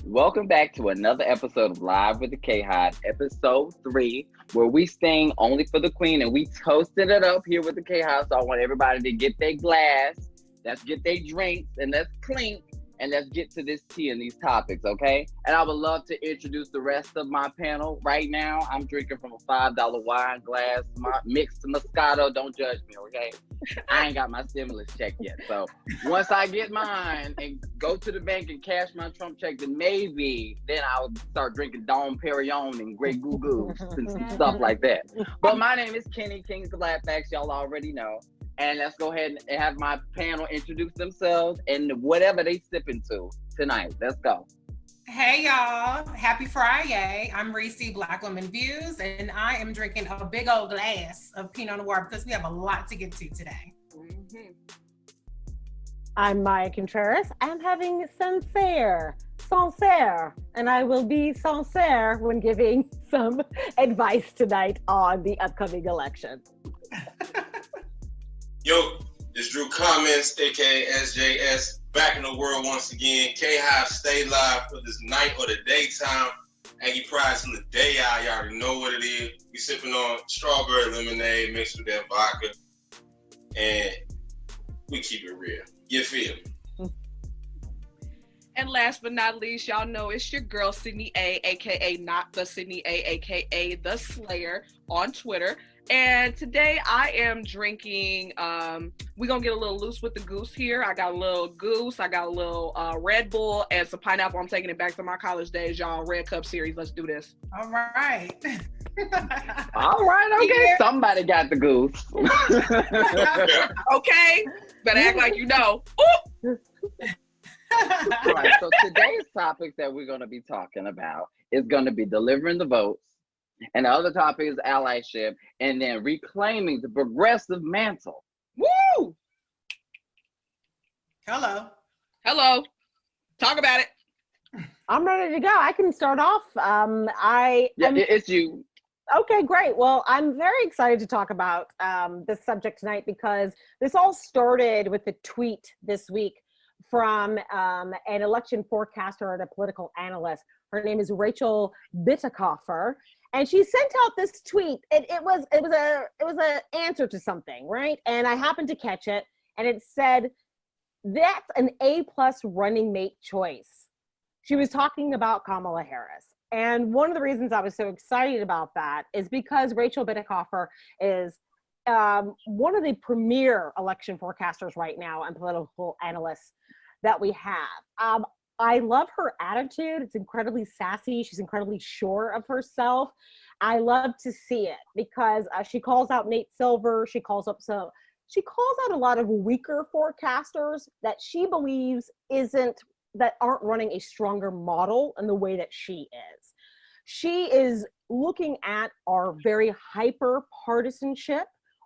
Welcome back to another episode of Live with the KHive, episode 3, where we sing Only for the Queen and we toasted it up here with the KHive. So I want everybody to get their glass, let's get their drinks, and let's clink, and let's get to this tea and these topics, okay? And I would love to introduce the rest of my panel. Right now, I'm drinking from a $5 wine glass, mixed Moscato. Don't judge me, okay? I ain't got my stimulus check yet. So once I get mine and go to the bank and cash my Trump check, then maybe then I'll start drinking Dom Perignon and Grey Goo Goose and some stuff like that. But my name is Kenny, King of the Black Facts. Y'all already know. And let's go ahead and have my panel introduce themselves and whatever they sipping to tonight. Let's go. Hey y'all, happy Friday. I'm Reecie, Black Women Views, and I am drinking a big old glass of Pinot Noir because we have a lot to get to today. Mm-hmm. I'm Maya Contreras. I'm having sincere, and I will be sincere when giving some advice tonight on the upcoming election. Yo, it's Drew Comments, aka SJS, back in the world once again. KHive, stay live for this night or the daytime. Aggie Pride's in the day out. You already know what it is. We sipping on strawberry lemonade mixed with that vodka. And we keep it real. You feel me? And last but not least, y'all know it's your girl, Sydney A, aka not the Sydney A, aka the Slayer on Twitter. And today I am drinking, we're going to get a little loose with the goose here. I got a little goose, I got a little Red Bull, and some pineapple. I'm taking it back to my college days, y'all. Red Cup series. Let's do this. All right. All right, okay. Yeah. Somebody got the goose. Okay. Better act like you know. All right, so today's topic that we're going to be talking about is going to be delivering the votes. And the other topic is allyship, and then reclaiming the progressive mantle. Woo! Hello. Talk about it. I'm ready to go. I can start off. It's you. Okay, great. Well, I'm very excited to talk about this subject tonight because this all started with a tweet this week from an election forecaster and a political analyst. Her name is Rachel Bitterkofer. And she sent out this tweet. It was an answer to something, right? And I happened to catch it, and it said, "That's an A+ running mate choice." She was talking about Kamala Harris. And one of the reasons I was so excited about that is because Rachel Bitterkofer is one of the premier election forecasters right now and political analysts that we have. I love her attitude. It's incredibly sassy. She's incredibly sure of herself. I love to see it because she calls out Nate Silver. She calls out a lot of weaker forecasters that she believes aren't running a stronger model in the way that she is. She is looking at our very hyper partisanship,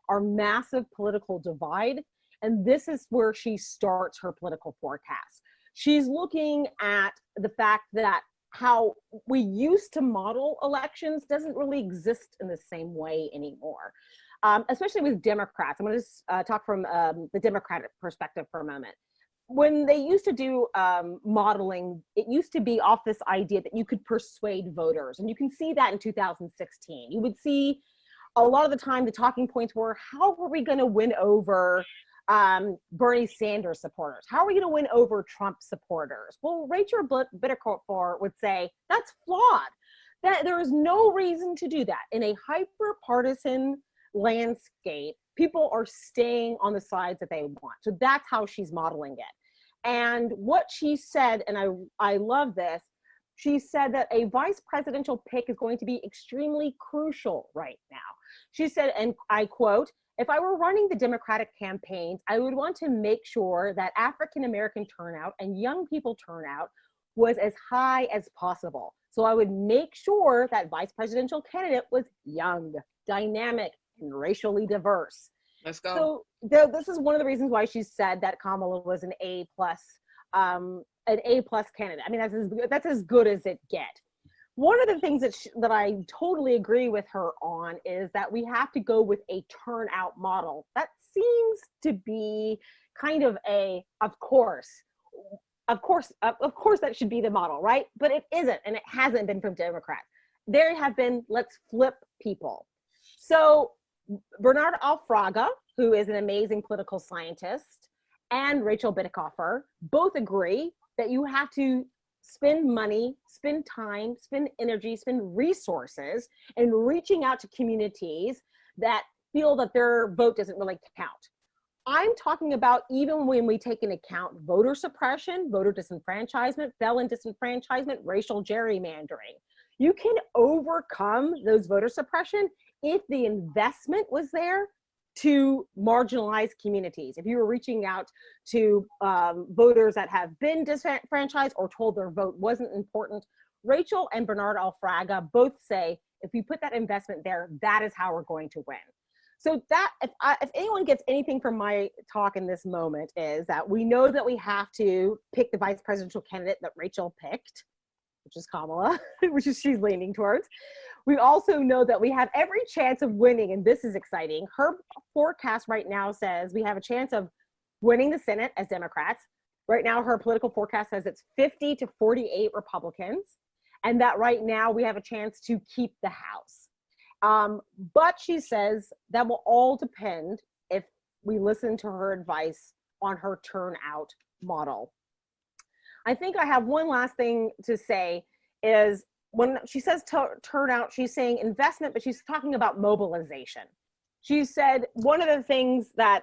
our massive political divide, and this is where she starts her political forecast. She's looking at the fact that how we used to model elections doesn't really exist in the same way anymore, especially with Democrats. I'm going to just talk from the Democratic perspective for a moment. When they used to do modeling, it used to be off this idea that you could persuade voters. And you can see that in 2016. You would see a lot of the time the talking points were, how are we going to win over Bernie Sanders supporters? How are we going to win over Trump supporters? Well, Rachel Bitterkofer would say that's flawed. That there is no reason to do that. In a hyper-partisan landscape, people are staying on the sides that they want. So that's how she's modeling it. And what she said, and I love this, she said that a vice presidential pick is going to be extremely crucial right now. She said, and I quote, "If I were running the Democratic campaigns, I would want to make sure that African-American turnout and young people turnout was as high as possible. So I would make sure that vice presidential candidate was young, dynamic, and racially diverse." Let's go. So this is one of the reasons why she said that Kamala was an A+ candidate. I mean, that's as good as it gets. One of the things that I totally agree with her on is that we have to go with a turnout model. That seems to be kind of of course, of course that should be the model, right? But it isn't, and it hasn't been from Democrats. There have been, let's flip people. So Bernard Alfraga, who is an amazing political scientist, and Rachel Bitecofer both agree that you have to spend money, spend time, spend energy, spend resources in reaching out to communities that feel that their vote doesn't really count. I'm talking about even when we take into account voter suppression, voter disenfranchisement, felon disenfranchisement, racial gerrymandering. You can overcome those voter suppression if the investment was there to marginalized communities. If you were reaching out to voters that have been disenfranchised or told their vote wasn't important, Rachel and Bernard Alfraga both say, if you put that investment there, that is how we're going to win. So that, if anyone gets anything from my talk in this moment, is that we know that we have to pick the vice presidential candidate that Rachel picked, which is Kamala, which is she's leaning towards. We also know that we have every chance of winning, and this is exciting. Her forecast right now says we have a chance of winning the Senate as Democrats. Right now, her political forecast says it's 50 to 48 Republicans, and that right now we have a chance to keep the House. But she says that will all depend if we listen to her advice on her turnout model. I think I have one last thing to say is when she says turnout, she's saying investment, but she's talking about mobilization. She said one of the things that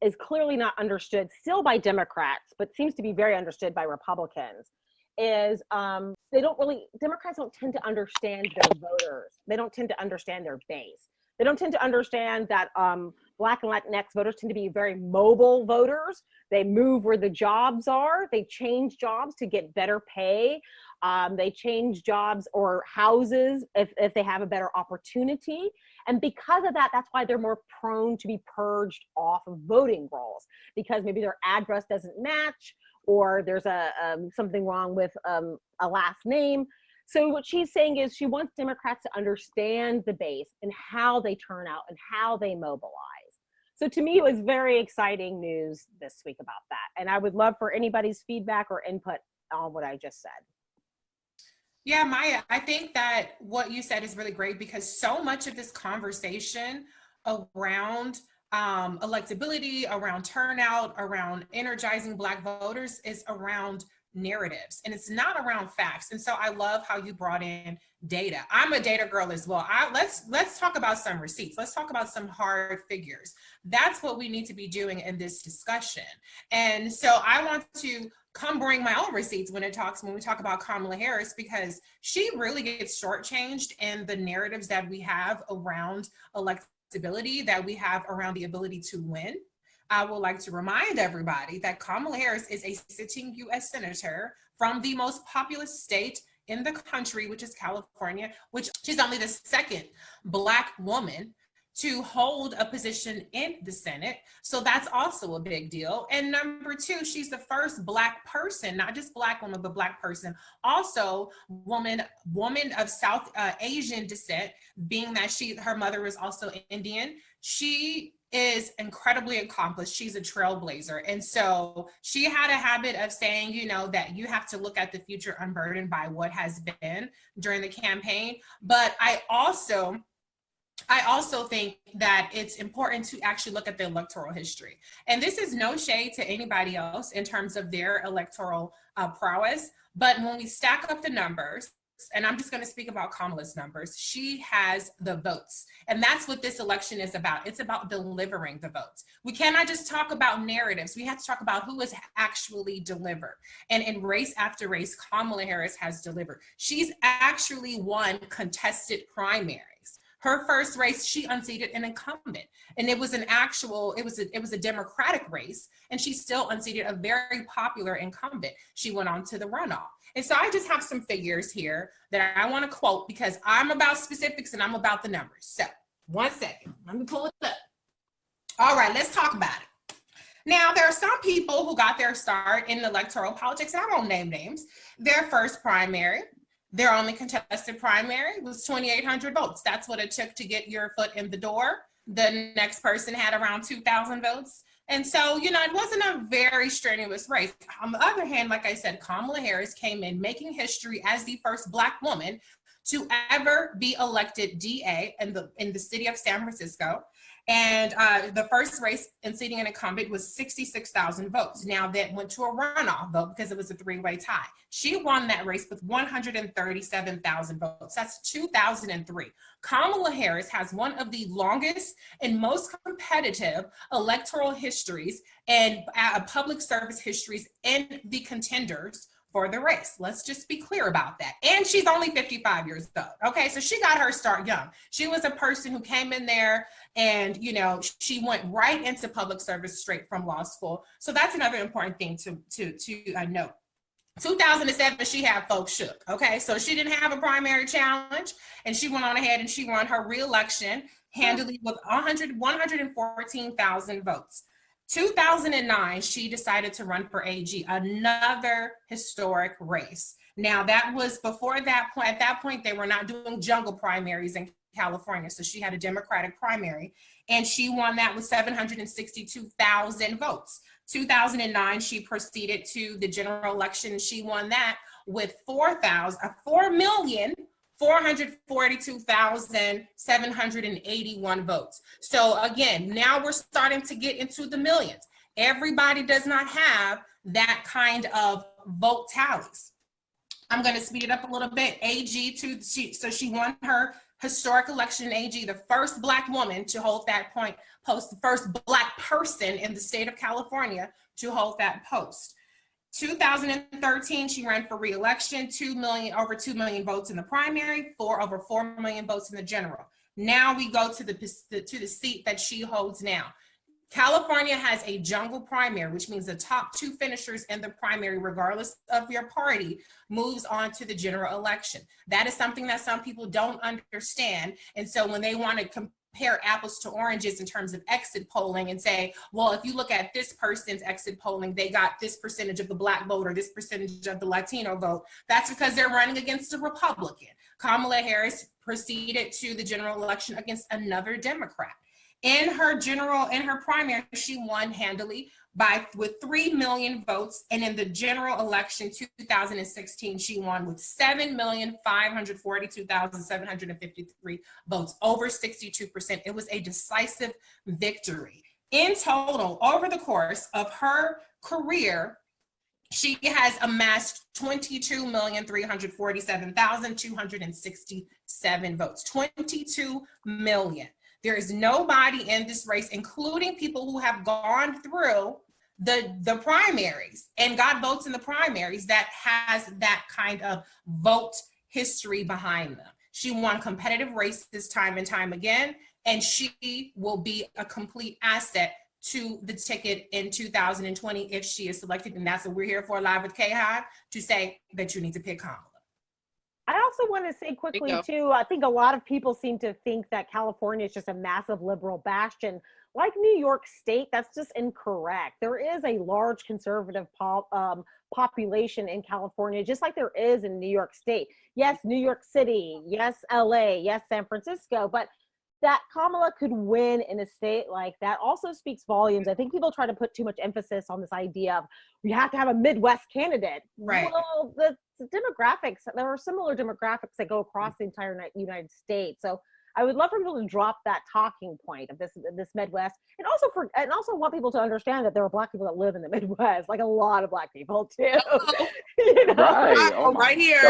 is clearly not understood still by Democrats, but seems to be very understood by Republicans, is Democrats don't tend to understand their voters. They don't tend to understand their base. They don't tend to understand that Black and Latinx voters tend to be very mobile voters. They move where the jobs are. They change jobs to get better pay. They change jobs or houses if they have a better opportunity. And because of that, that's why they're more prone to be purged off of voting rolls, because maybe their address doesn't match, or there's something wrong with a last name. So what she's saying is she wants Democrats to understand the base and how they turn out and how they mobilize. So to me, it was very exciting news this week about that. And I would love for anybody's feedback or input on what I just said. Yeah, Maya, I think that what you said is really great, because so much of this conversation around electability, around turnout, around energizing Black voters is around narratives, and it's not around facts. And so I love how you brought in data. I'm a data girl as well. Let's talk about some receipts. Let's talk about some hard figures. That's what we need to be doing in this discussion. And so I want to come bring my own receipts when we talk about Kamala Harris, because she really gets shortchanged in the narratives that we have around electability, that we have around the ability to win. I would like to remind everybody that Kamala Harris is a sitting U.S. Senator from the most populous state in the country, which is California, which she's only the second Black woman to hold a position in the Senate. So that's also a big deal. And number two, she's the first Black person, not just Black woman, but Black person, also woman of South Asian descent, being that her mother was also Indian. She is incredibly accomplished. She's a trailblazer. And so she had a habit of saying, that you have to look at the future unburdened by what has been during the campaign. But I also think that it's important to actually look at the electoral history. And this is no shade to anybody else in terms of their electoral prowess. But when we stack up the numbers, and I'm just going to speak about Kamala's numbers, she has the votes. And that's what this election is about. It's about delivering the votes. We cannot just talk about narratives. We have to talk about who has actually delivered. And in race after race, Kamala Harris has delivered. She's actually won contested primaries. Her first race, she unseated an incumbent, and it was a Democratic race, and she still unseated a very popular incumbent. She went on to the runoff. And so I just have some figures here that I want to quote, because I'm about specifics and I'm about the numbers. So 1 second, let me pull it up. All right, let's talk about it. Now, there are some people who got their start in electoral politics, and I won't name names. Their first primary, their only contested primary, was 2,800 votes. That's what it took to get your foot in the door. The next person had around 2,000 votes. And so, you know, it wasn't a very strenuous race. On the other hand, like I said, Kamala Harris came in making history as the first Black woman to ever be elected DA in the city of San Francisco. And the first race in seating an incumbent was 66,000 votes. Now that went to a runoff vote because it was a three-way tie. She won that race with 137,000 votes. That's 2003. Kamala Harris has one of the longest and most competitive electoral histories and public service histories in the contenders for the race. Let's just be clear about that. And she's only 55 years old. Okay, so she got her start young. She was a person who came in there and, you know, she went right into public service straight from law school. So that's another important thing to note. 2007, she had folks shook. Okay, so she didn't have a primary challenge, and she went on ahead and she won her re-election handily with 114,000 votes. 2009, she decided to run for AG, another historic race. Now that was before that point. At that point, they were not doing jungle primaries in California, so she had a Democratic primary, and she won that with 762,000 votes. 2009, she proceeded to the general election. She won that with 4,442,781 votes. So again, now we're starting to get into the millions. Everybody does not have that kind of vote tallies. I'm going to speed it up a little bit. AG, so she won her historic election in AG, the first Black woman to hold that post, the first Black person in the state of California to hold that post. 2013, she ran for re-election, over 2 million votes in the primary, over 4 million votes in the general. Now we go to the seat that she holds now. California has a jungle primary, which means the top two finishers in the primary, regardless of your party, moves on to the general election. That is something that some people don't understand. And so when they want to compare apples to oranges in terms of exit polling and say, well, if you look at this person's exit polling, they got this percentage of the Black vote or this percentage of the Latino vote, that's because they're running against a Republican. Kamala Harris proceeded to the general election against another Democrat. In her primary, she won handily with 3 million votes. And in the general election 2016, she won with 7,542,753 votes, over 62%. It was a decisive victory. In total, over the course of her career, she has amassed 22,347,267 votes, 22 million. There is nobody in this race, including people who have gone through the primaries and got votes in the primaries, that has that kind of vote history behind them. She won competitive races time and time again, and she will be a complete asset to the ticket in 2020 if she is selected. And that's what we're here for, live with KHive, to say that you need to pick Kamala. I also want to say quickly too, I think a lot of people seem to think that California is just a massive liberal bastion. Like New York State, that's just incorrect. There is a large conservative population in California, just like there is in New York State. Yes, New York City, yes, LA, yes, San Francisco, but that Kamala could win in a state like that also speaks volumes. I think people try to put too much emphasis on this idea of we have to have a Midwest candidate. Right. Well, the demographics, there are similar demographics that go across the entire United States. So I would love for people to drop that talking point of this Midwest, and also want people to understand that there are Black people that live in the Midwest, like a lot of Black people too. You know? Right. Oh right here.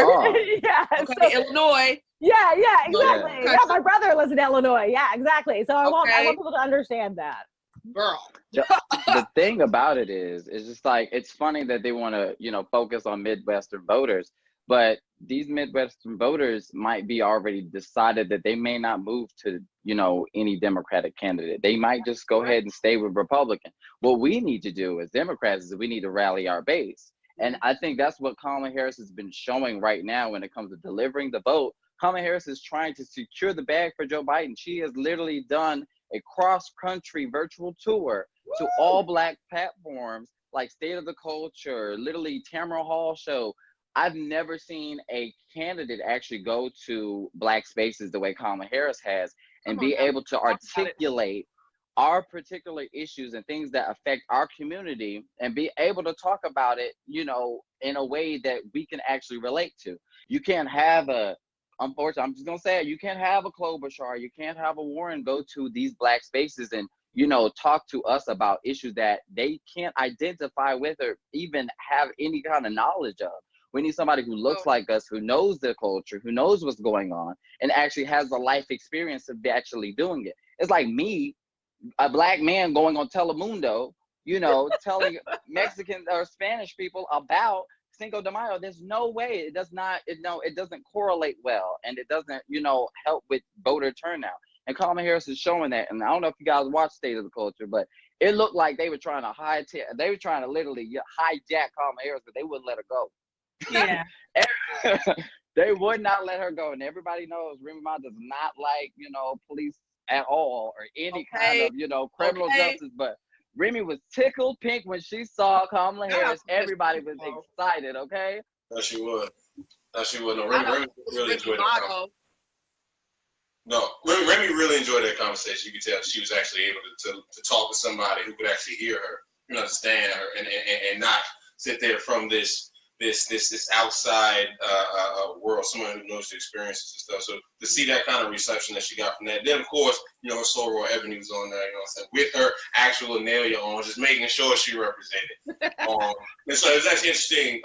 Yeah. Okay, So, Illinois. yeah, exactly. Yeah. Yeah, my brother lives in Illinois. Yeah, exactly. So I want people to understand that. Girl. The thing about it is just like, it's funny that they want to, focus on Midwestern voters, but these Midwestern voters might be already decided that they may not move to, any Democratic candidate. They might just go ahead and stay with Republican. What we need to do as Democrats is we need to rally our base. And I think that's what Kamala Harris has been showing right now when it comes to delivering the vote. Kamala Harris is trying to secure the bag for Joe Biden. She has literally done a cross-country virtual tour to all Black platforms like State of the Culture, literally Tamara Hall show. I've never seen a candidate actually go to Black spaces the way Kamala Harris has and be able to articulate our particular issues and things that affect our community and be able to talk about it, you know, in a way that we can actually relate to. You can't have unfortunately, I'm just gonna say it, you can't have a Klobuchar, you can't have a Warren go to these Black spaces and, you know, talk to us about issues that they can't identify with or even have any kind of knowledge of. We need somebody who looks like us, who knows the culture, who knows what's going on, and actually has the life experience of actually doing it. It's like me, a Black man, going on Telemundo, you know, telling Mexican or Spanish people about Cinco de Mayo. There's no way. It does not, it doesn't correlate well, and it doesn't, you know, help with voter turnout. And Kamala Harris is showing that. And I don't know if you guys watch State of the Culture, but it looked like they were trying to literally hijack Kamala Harris, but they wouldn't let her go. Yeah. They would not let her go. And everybody knows Remy Ma does not like, you know, police at all, or any kind of, you know, criminal justice. But Remy was tickled pink when she saw Kamala Harris. Everybody was excited, okay? No, she was. No, she was. No, Remy really enjoyed that. No, Remy really enjoyed that conversation. You could tell she was actually able to talk to somebody who could actually hear her and understand her, and not sit there from this outside world, someone who knows the experiences and stuff. So to see that kind of reception that she got from that, then of course, you know, her soror Ebony was on there, you know what I'm saying, with her actual Anelia on, just making sure she represented. And so it's actually interesting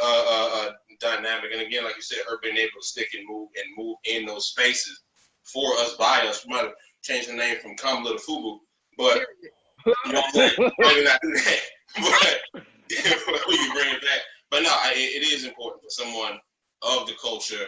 dynamic. And again, like you said, her being able to stick and move in those spaces for us, by us. We might have changed the name from Kamala to Fubu, but you know what I'm saying? Maybe not do that. But we can bring it back. But no, it is important for someone of the culture,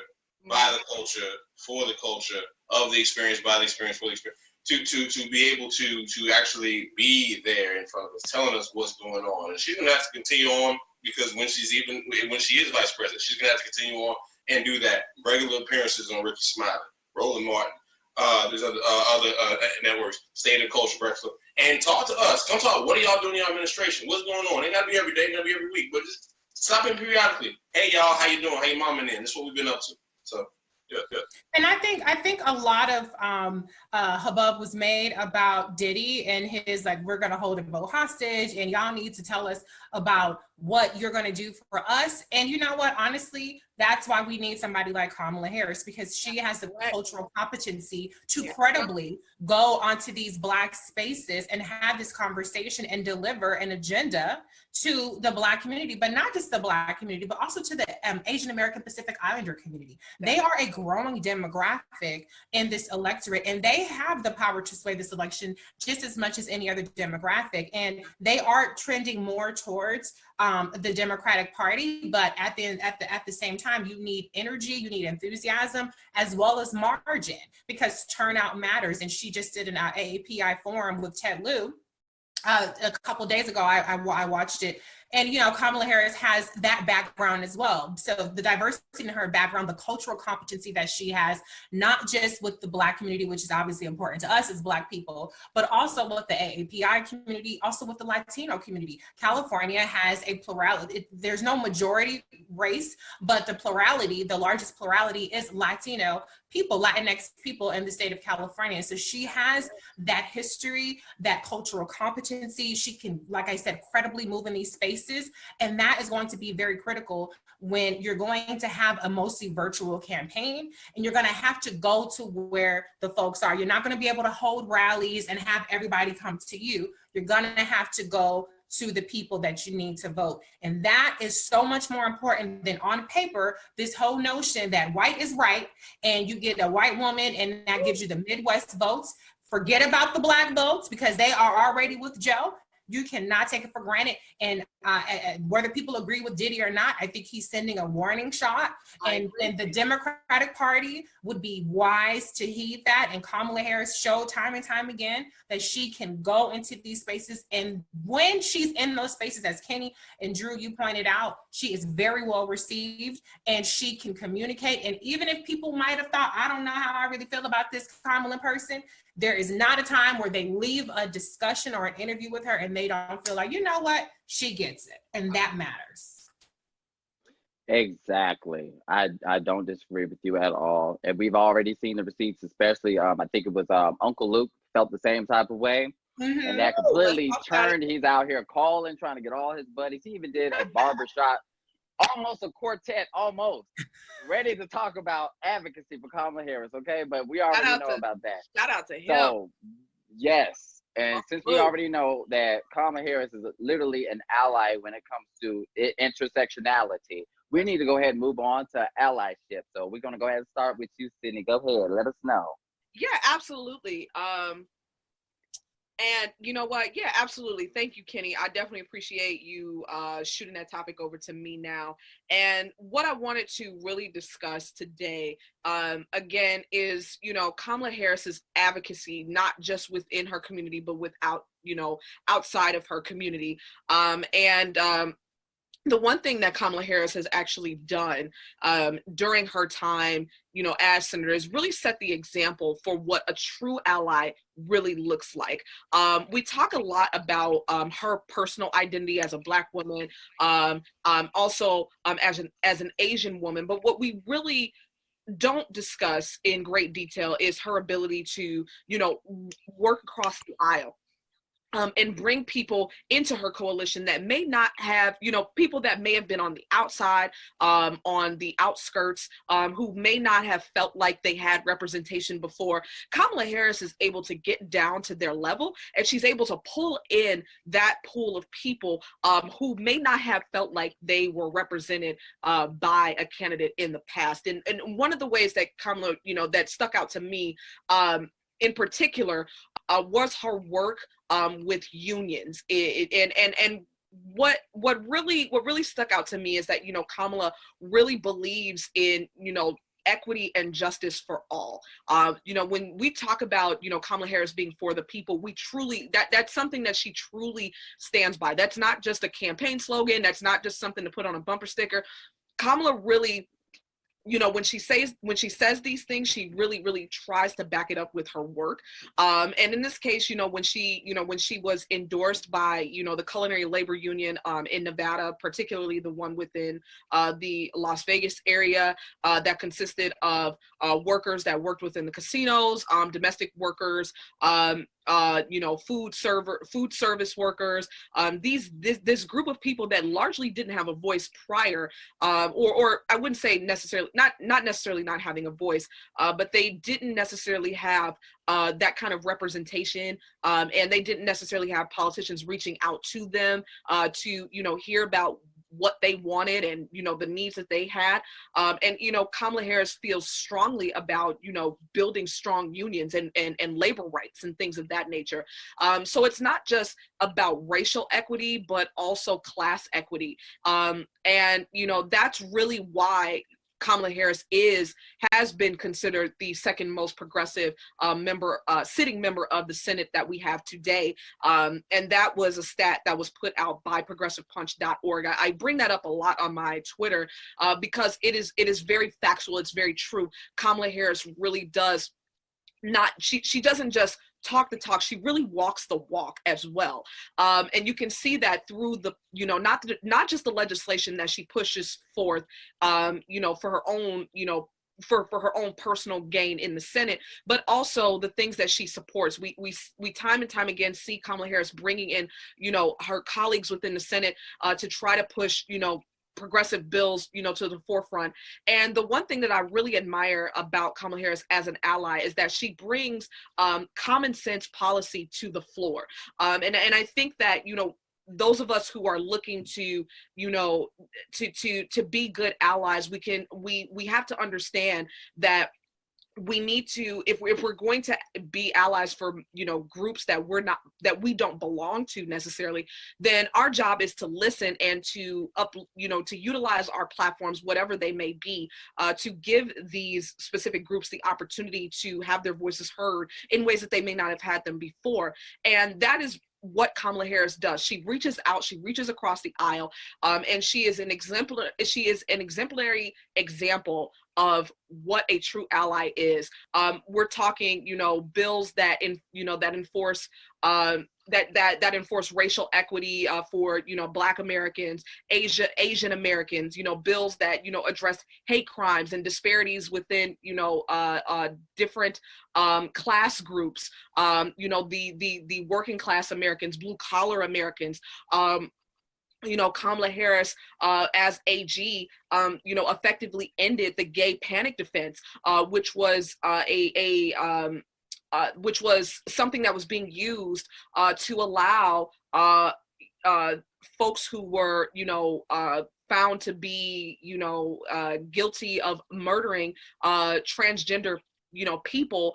by the culture, for the culture, of the experience, by the experience, for the experience, to be able to actually be there in front of us, telling us what's going on. And she's gonna have to continue on, because when she is vice president, she's gonna have to continue on and do that. Regular appearances on Ricky Smiley, Roland Martin, there's other networks, State of Culture Breakfast, and talk to us. Come talk. What are y'all doing in your administration? What's going on? It ain't gotta be every day, it gotta be every week, but just stop in periodically. Hey y'all, how you doing? How you momming in? That's what we've been up to. So yeah. And I think a lot of hubbub was made about Diddy and his, like, we're gonna hold a vote hostage, and y'all need to tell us about what you're gonna do for us. And you know what? Honestly, that's why we need somebody like Kamala Harris, because she has the cultural competency to credibly go onto these Black spaces and have this conversation and deliver an agenda to the Black community, but not just the Black community, but also to the Asian American Pacific Islander community. They are a growing demographic in this electorate, and they have the power to sway this election just as much as any other demographic. And they are trending more towards the Democratic Party, but at the same time, you need energy, you need enthusiasm, as well as margin, because turnout matters. And she just did an AAPI forum with Ted Lieu a couple of days ago. I watched it. And, you know, Kamala Harris has that background as well. So the diversity in her background, the cultural competency that she has, not just with the Black community, which is obviously important to us as Black people, but also with the AAPI community, also with the Latino community. California has a plurality. There's no majority race, but the plurality, the largest plurality is Latino people, Latinx people in the state of California. So she has that history, that cultural competency. She can, like I said, credibly move in these spaces. And that is going to be very critical when you're going to have a mostly virtual campaign, and you're going to have to go to where the folks are. You're not going to be able to hold rallies and have everybody come to you. You're going to have to go to the people that you need to vote. And that is so much more important than on paper, this whole notion that white is right, and you get a white woman and that gives you the Midwest votes. Forget about the Black votes, because they are already with Joe. You cannot take it for granted. And whether people agree with Diddy or not, I think he's sending a warning shot. And the Democratic Party would be wise to heed that. And Kamala Harris showed time and time again that she can go into these spaces. And when she's in those spaces, as Kenny and Drew, you pointed out, she is very well received, and she can communicate. And even if people might have thought, I don't know how I really feel about this Kamala person, there is not a time where they leave a discussion or an interview with her and they don't feel like, you know what, she gets it. And that matters. Exactly. I don't disagree with you at all. And we've already seen the receipts, especially, I think it was Uncle Luke felt the same type of way. And that Ooh, let's completely talk about it. turned. He's out here calling, trying to get all his buddies. He even did a barbershop, almost a quartet, almost ready to talk about advocacy for Kamala Harris. Okay, but we already know about that. Shout out to him. So yes, and since we Ooh. already know that Kamala Harris is literally an ally when it comes to intersectionality, we need to go ahead and move on to allyship. So we're gonna go ahead and start with you, Sydney. Go ahead, let us know. Yeah, absolutely. And you know what? Yeah, absolutely. Thank you, Kenny. I definitely appreciate you shooting that topic over to me now. And what I wanted to really discuss today, again, is, you know, Kamala Harris's advocacy, not just within her community, but outside of her community. The one thing that Kamala Harris has actually done during her time, you know, as senator is really set the example for what a true ally really looks like. We talk a lot about her personal identity as a Black woman, also as an Asian woman, but what we really don't discuss in great detail is her ability to, you know, work across the aisle. And bring people into her coalition that may not have, you know, people that may have been on the outside, on the outskirts, who may not have felt like they had representation before. Kamala Harris is able to get down to their level, and she's able to pull in that pool of people who may not have felt like they were represented by a candidate in the past. And one of the ways that Kamala, you know, that stuck out to me in particular was her work with unions. And what really stuck out to me is that, you know, Kamala really believes in, you know, equity and justice for all. You know, when we talk about, you know, Kamala Harris being for the people, we truly, that's something that she truly stands by. That's not just a campaign slogan. That's not just something to put on a bumper sticker. Kamala really, you know, when she says these things, she really tries to back it up with her work. And in this case, you know, when she was endorsed by, you know, the Culinary Labor Union in Nevada, particularly the one within the Las Vegas area that consisted of workers that worked within the casinos, domestic workers, you know, food service workers, this group of people that largely didn't have a voice prior, or I wouldn't say necessarily, not necessarily not having a voice, but they didn't necessarily have that kind of representation, and they didn't necessarily have politicians reaching out to them to, you know, hear about what they wanted and, you know, the needs that they had. And, you know, Kamala Harris feels strongly about, you know, building strong unions and labor rights and things of that nature. So it's not just about racial equity, but also class equity. And, you know, that's really why Kamala Harris has been considered the second most progressive sitting member of the Senate that we have today. And that was a stat that was put out by progressivepunch.org. I bring that up a lot on my Twitter because it is very factual. It's very true. Kamala Harris really does not, she doesn't just talk the talk, she really walks the walk as well. And you can see that through the, you know, not just the legislation that she pushes forth, you know, for her own, you know, for her own personal gain in the Senate, but also the things that she supports. We time and time again see Kamala Harris bringing in, you know, her colleagues within the Senate to try to push, you know, progressive bills, you know, to the forefront. And the one thing that I really admire about Kamala Harris as an ally is that she brings common sense policy to the floor. And I think that, you know, those of us who are looking to, you know, to be good allies, we have to understand that we need to, if we're going to be allies for, you know, groups that we don't belong to necessarily, then our job is to listen and to utilize our platforms, whatever they may be, to give these specific groups the opportunity to have their voices heard in ways that they may not have had them before. And that is what Kamala Harris does. She reaches out, she reaches across the aisle, and she is an exemplary example of what a true ally is. We're talking, bills that that enforce that enforce racial equity for Black Americans, Asian Americans, bills that address hate crimes and disparities within different class groups, the working class Americans, blue collar Americans. Kamala Harris, as AG, effectively ended the gay panic defense, which was which was something that was being used to allow folks who were, found to be, guilty of murdering transgender people.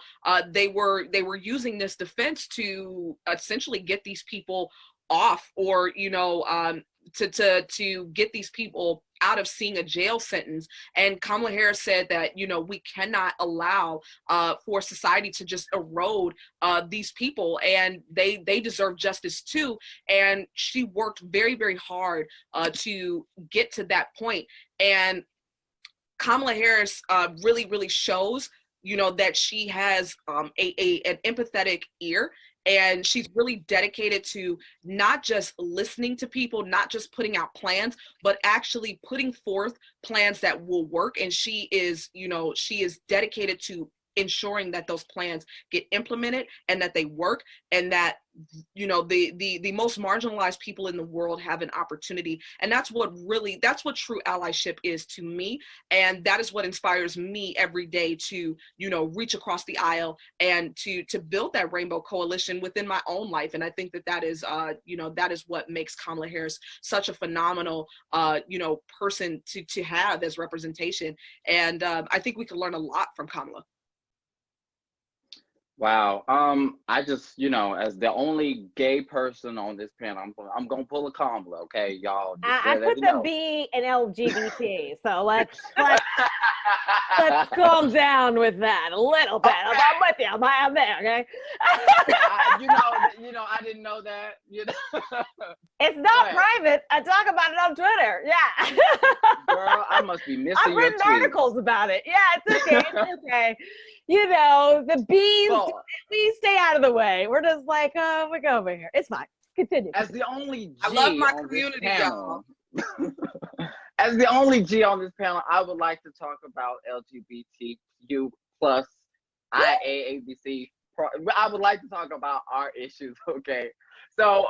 They were using this defense to essentially get these people off, or to get these people out of seeing a jail sentence. And Kamala Harris said that we cannot allow for society to just erode these people, and they deserve justice too. And she worked very, very hard to get to that point. And Kamala Harris really, really shows that she has an empathetic ear. And she's really dedicated to not just listening to people, not just putting out plans, but actually putting forth plans that will work. And she is dedicated to ensuring that those plans get implemented and that they work, and that the most marginalized people in the world have an opportunity. And that's what true allyship is to me. And that is what inspires me every day to reach across the aisle and to build that rainbow coalition within my own life. And I think that is that is what makes Kamala Harris such a phenomenal person to have as representation. And I think we can learn a lot from Kamala. Wow. I just, as the only gay person on this panel, I'm gonna pull a Kamala, okay, y'all. I put the B in LGBT, so let's calm down with that a little bit. I'm with you. I'm there, okay? I didn't know that. It's not private. I talk about it on Twitter. Yeah. Girl, I must be missing I've written articles about it. Yeah, it's okay. It's okay. The bees, please stay out of the way. We're just like, we go over here. It's fine. Continue. As the only G I love my on community, this panel, as the only G on this panel, I would like to talk about LGBTQ plus IAABC. I would like to talk about our issues, okay? So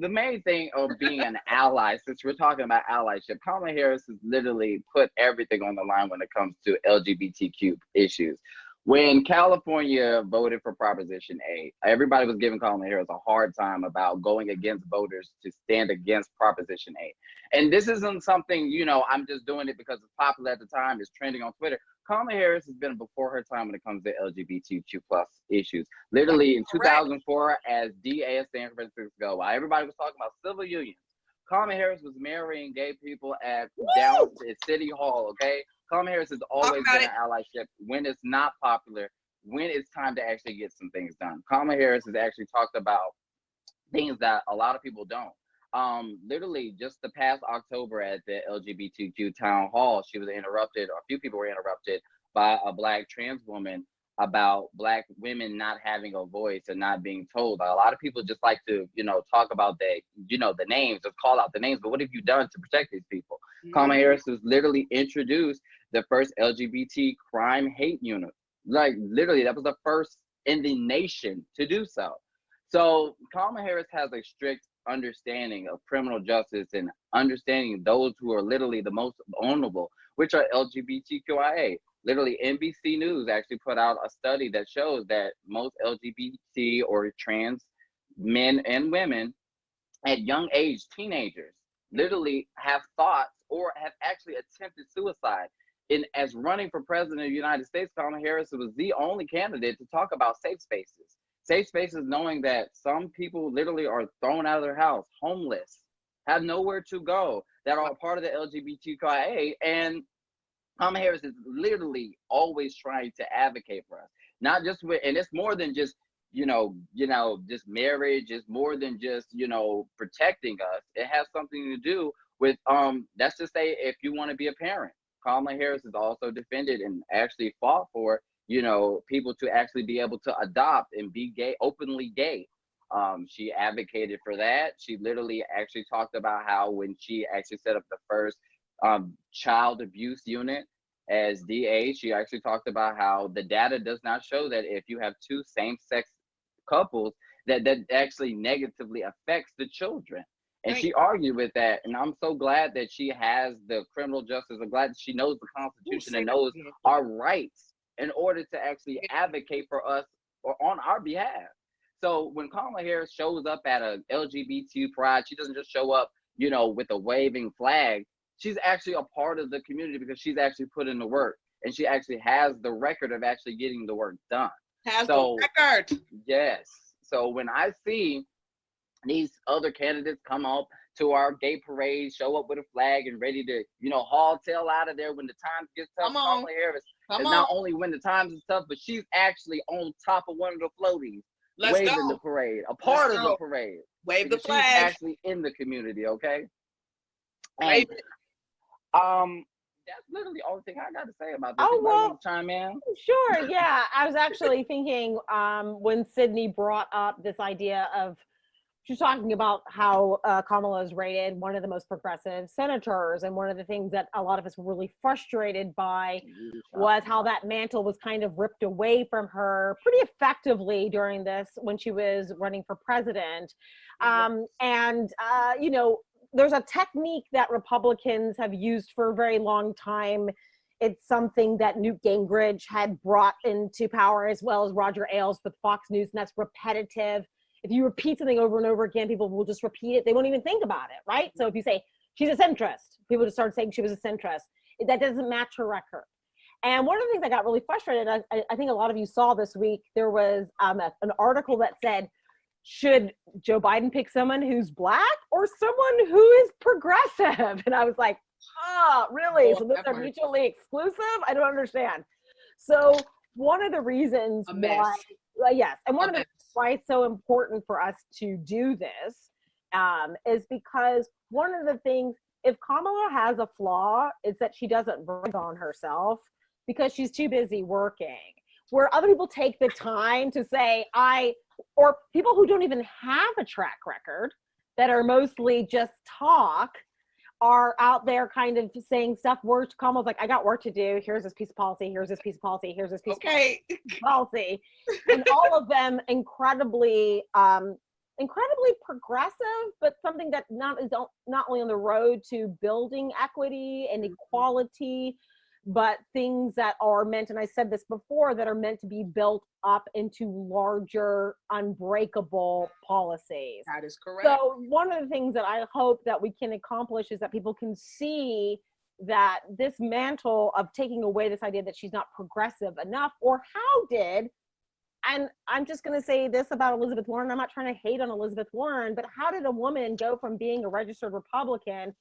the main thing of being an ally, since we're talking about allyship, Kamala Harris has literally put everything on the line when it comes to LGBTQ issues. When California voted for Proposition 8, everybody was giving Kamala Harris a hard time about going against voters to stand against Proposition 8. And this isn't something, I'm just doing it because it's popular at the time, it's trending on Twitter. Kamala Harris has been before her time when it comes to LGBTQ plus issues. Literally in 2004, as DA of San Francisco, while everybody was talking about civil unions, Kamala Harris was marrying gay people down at City Hall, okay? Kamala Harris has always been an allyship when it's not popular, when it's time to actually get some things done. Kamala Harris has actually talked about things that a lot of people don't. Literally just the past October at the LGBTQ town hall, she was interrupted, or a few people were interrupted by a Black trans woman about Black women not having a voice and not being told. A lot of people just like to, talk about the names, just call out the names, but what have you done to protect these people? Mm-hmm. Kamala Harris has literally introduced the first LGBT crime hate unit. Like literally, that was the first in the nation to do so. So Kamala Harris has a strict understanding of criminal justice and understanding those who are literally the most vulnerable, which are LGBTQIA. Literally, NBC News actually put out a study that shows that most LGBT or trans men and women at young age, teenagers, literally have thoughts or have actually attempted suicide. As running for president of the United States, Kamala Harris was the only candidate to talk about safe spaces. Safe spaces, knowing that some people literally are thrown out of their house, homeless, have nowhere to go, that are part of the LGBTQIA. And Kamala Harris is literally always trying to advocate for us. Not just and it's more than just, just marriage. It's more than just, protecting us. It has something to do with, let's just say if you want to be a parent. Kamala Harris has also defended and actually fought for, you know, people to actually be able to adopt and be gay, openly gay. She advocated for that. She literally actually talked about how when she actually set up the first child abuse unit as DA, she actually talked about how the data does not show that if you have two same-sex couples, that actually negatively affects the children. And she argued with that. And I'm so glad that she has the criminal justice. I'm glad that she knows the Constitution and knows our rights in order to actually advocate for us or on our behalf. So when Kamala Harris shows up at a LGBTQ pride, she doesn't just show up, you know, with a waving flag. She's actually a part of the community because she's actually put in the work, and she actually has the record of actually getting the work done. Has the record. Yes. So when I see these other candidates come up to our gay parade, show up with a flag and ready to, you know, haul tail out of there when the times get tough, Kamala Harris is not only when the times is tough, but she's actually on top of one of the floaties. Waving the parade, a part of the parade. Wave the flag. She's actually in the community, okay? And, that's literally the only thing I got to say about this. Oh, well, chime in? Sure, yeah. I was actually thinking when Sydney brought up this idea of, she was talking about how Kamala is rated one of the most progressive senators, and one of the things that a lot of us were really frustrated by was how that mantle was kind of ripped away from her pretty effectively during this when she was running for president. You know, there's a technique that Republicans have used for a very long time. It's something that Newt Gingrich had brought into power, as well as Roger Ailes with Fox News, and that's repetitive. If you repeat something over and over again, people will just repeat it. They won't even think about it, right? So if you say, she's a centrist, people just start saying she was a centrist. That doesn't match her record. And one of the things I got really frustrated, I think a lot of you saw this week, there was an article that said, should Joe Biden pick someone who's Black or someone who is progressive? And I was like, oh, really? So those are mutually exclusive? I don't understand. So one of the reasons why, yes, and one of the reasons why it's so important for us to do this is because one of the things, if Kamala has a flaw, it's that she doesn't brag on herself because she's too busy working. Where other people take the time to say, or people who don't even have a track record, that are mostly just talk, are out there kind of saying stuff where Kamala's like, I got work to do. Here's this piece of policy. Here's this piece of policy. Here's this piece of policy. And all of them incredibly progressive, but something that is not only on the road to building equity and equality, but things that are meant, and I said this before, that are meant to be built up into larger, unbreakable policies. That is correct. So one of the things that I hope that we can accomplish is that people can see that this mantle of taking away this idea that she's not progressive enough, or and I'm just going to say this about Elizabeth Warren, I'm not trying to hate on Elizabeth Warren, but how did a woman go from being a registered Republican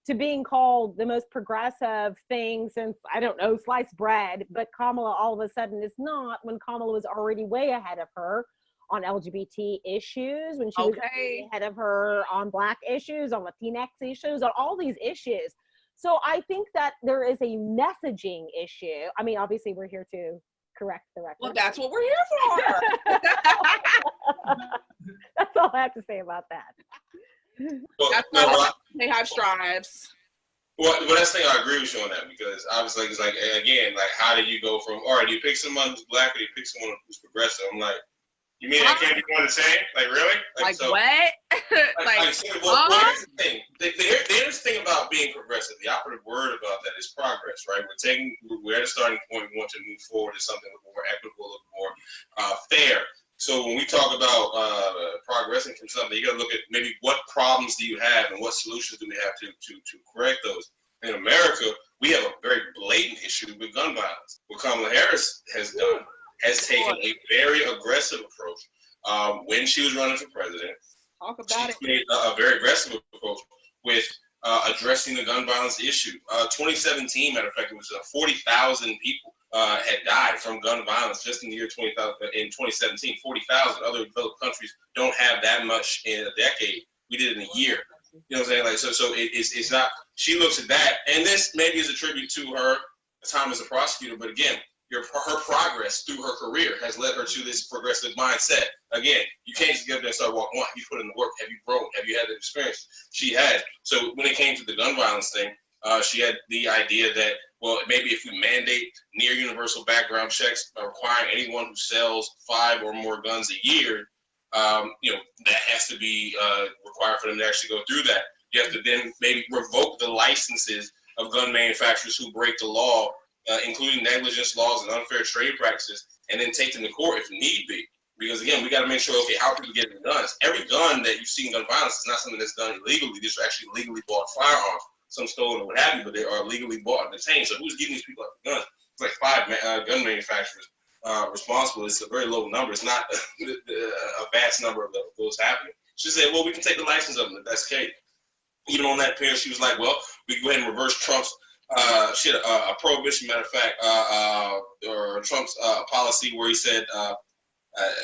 to being called the most progressive thing since, I don't know, sliced bread, but Kamala all of a sudden is not, when Kamala was already way ahead of her on LGBT issues, when she was ahead of her on Black issues, on Latinx issues, on all these issues. So I think that there is a messaging issue. I mean, obviously we're here to correct the record. Well, that's what we're here for. That's all I have to say about that. Well, that's why they have strives. Well, that's the thing, I agree with you on that, because obviously it's like, again, like, how do you go from, all right, do you pick someone who's Black or do you pick someone who's progressive? I'm like, you mean that can't be one and the same? Like, really? Like so, what? here's the thing. The interesting thing about being progressive, the operative word about that is progress, right? We're at a starting point. We want to move forward to something more equitable, more fair. So when we talk about progressing from something, you got to look at maybe what problems do you have and what solutions do we have to correct those. In America, we have a very blatant issue with gun violence. What Kamala Harris has done has taken a very aggressive approach. When she was running for president, she made a very aggressive approach with addressing the gun violence issue. 2017, matter of fact, it was 40,000 people had died from gun violence just in the year 2017. 40,000. Other developed countries don't have that much in a decade. We did it in a year. You know what I'm saying? Like, so it's not, she looks at that, and this maybe is a tribute to her time as a prosecutor, but again, her progress through her career has led her to this progressive mindset. Again, you can't just get up there and start walking on. You put in the work. Have you grown? Have you had the experience? She had. So when it came to the gun violence thing, she had the idea that, well, maybe if we mandate near universal background checks requiring anyone who sells 5 or more guns a year, that has to be required for them to actually go through that. You have to then maybe revoke the licenses of gun manufacturers who break the law, including negligence laws and unfair trade practices, and then take them to court if need be. Because again, we got to make sure, okay, how are people getting guns? Every gun that you see in gun violence is not something that's done illegally. These are actually legally bought firearms, some stolen or what have you, but they are legally bought and detained. So who's giving these people up the guns? It's like 5 gun manufacturers responsible. It's a very low number. It's not a vast number of those happening. She said, well, we can take the license of them if that's the case. Even on that period, she was like, well, we can go ahead and reverse Trump's a prohibition, matter of fact, or Trump's policy where he said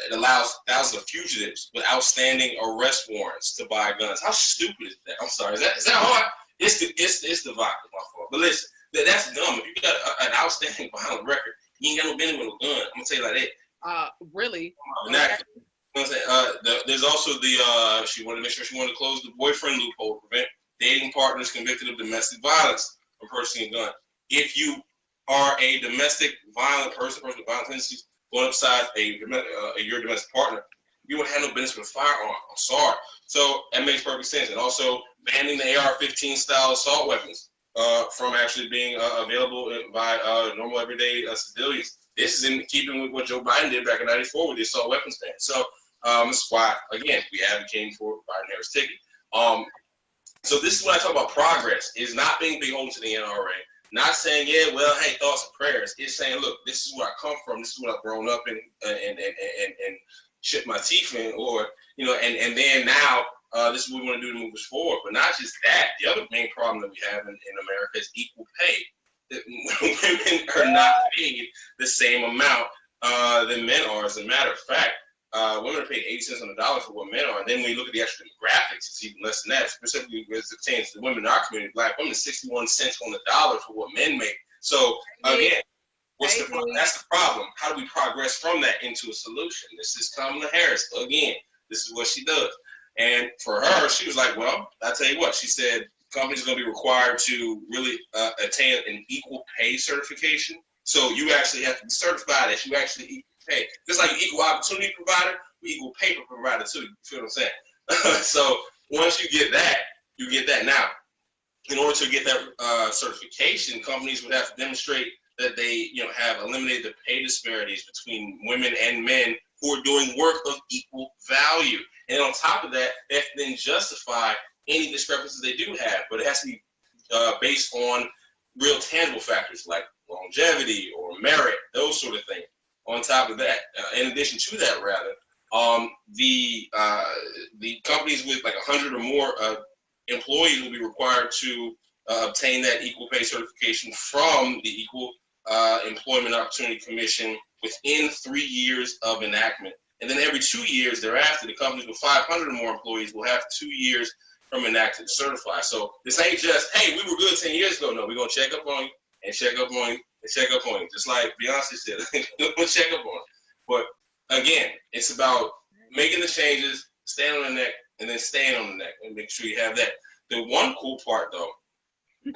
it allows thousands of fugitives with outstanding arrest warrants to buy guns. How stupid is that? I'm sorry. Is that hard? It's the vodka, my fault. But listen, that's dumb. If you got an outstanding violent record, you ain't got no business with no gun. I'm gonna tell you like that. Really? You know what I'm saying? There's also she wanted to make sure she wanted to close the boyfriend loophole to prevent dating partners convicted of domestic violence from purchasing a gun. If you are a domestic violent person with violent tendencies, going upside your domestic partner, you would have no business with a firearm. I'm sorry. So that makes perfect sense. And also banning the AR-15 style assault weapons from actually being available by normal everyday civilians. This is in keeping with what Joe Biden did back in '94 with the assault weapons ban. So this is why, again, we advocating for Biden-Harris ticket. So this is when I talk about progress, is not being beholden to the NRA, not saying, yeah, well, hey, thoughts and prayers. It's saying, look, this is where I come from, this is what I've grown up in and shit my teeth in, or, and then now this is what we want to do to move us forward. But not just that, the other main problem that we have in America is equal pay. Women are not paid the same amount than men are. As a matter of fact, women are paid 80 cents on the dollar for what men are. And then when you look at the actual demographics, it's even less than that. Specifically as it pertains to women in our community, Black women, 61 cents on the dollar for what men make. So again, that's the problem. How do we progress from that into a solution? This is Kamala Harris. Again, this is what she does. And for her, she was like, well, I'll tell you what. She said companies are going to be required to really attain an equal pay certification. So you actually have to be certified that you actually equal pay. Just like an equal opportunity provider, we equal pay provider too. You feel what I'm saying? So once you get that. Now, in order to get that certification, companies would have to demonstrate that they have eliminated the pay disparities between women and men who are doing work of equal value. And on top of that, they have to then justify any discrepancies they do have, but it has to be based on real tangible factors like longevity or merit, those sort of things. On top of that, in addition to that, the companies with like 100 or more employees will be required to obtain that equal pay certification from the Equal Employment Opportunity Commission within 3 years of enactment. And then every 2 years thereafter, the companies with 500 or more employees will have 2 years from enacted to certify. So this ain't just, hey, we were good 10 years ago. No, we're going to check up on you and check up on you and check up on you. Just like Beyonce said, we're going to check up on you. But again, it's about making the changes, staying on the neck, and then staying on the neck and make sure you have that. The one cool part, though,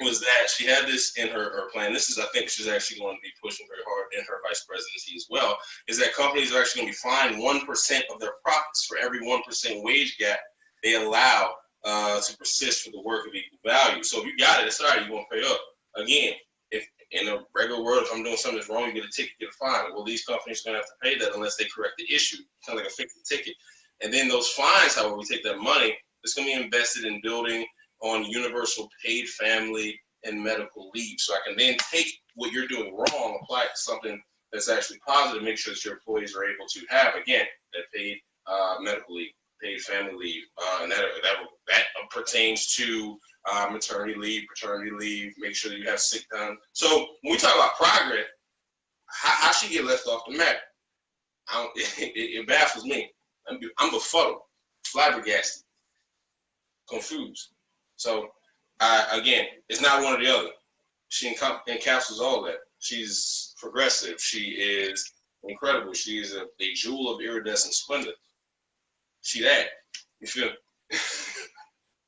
was that she had this in her plan. This is, I think, she's actually going to be pushing very hard in her vice presidency as well, is that companies are actually going to be fined 1% of their profits for every 1% wage gap they allow to persist for the work of equal value. So if you got it, it's all right, you're going to pay up. Again, if in a regular world, if I'm doing something that's wrong, you get a ticket, get a fine. Well, these companies are going to have to pay that unless they correct the issue, kind of like a fixed ticket. And then those fines, however, we take that money, it's going to be invested in building on universal paid family and medical leave. So I can then take what you're doing wrong, apply it to something that's actually positive, make sure that your employees are able to have, again, that paid medical leave, paid family leave, and that pertains to maternity leave, paternity leave, make sure that you have sick time. So when we talk about progress, how she get left off the map? It baffles me. I'm befuddled, flabbergasted, confused. So, again, it's not one or the other. She encapsulates all that. She's progressive. She is incredible. She is a jewel of iridescent splendor. She that. You feel?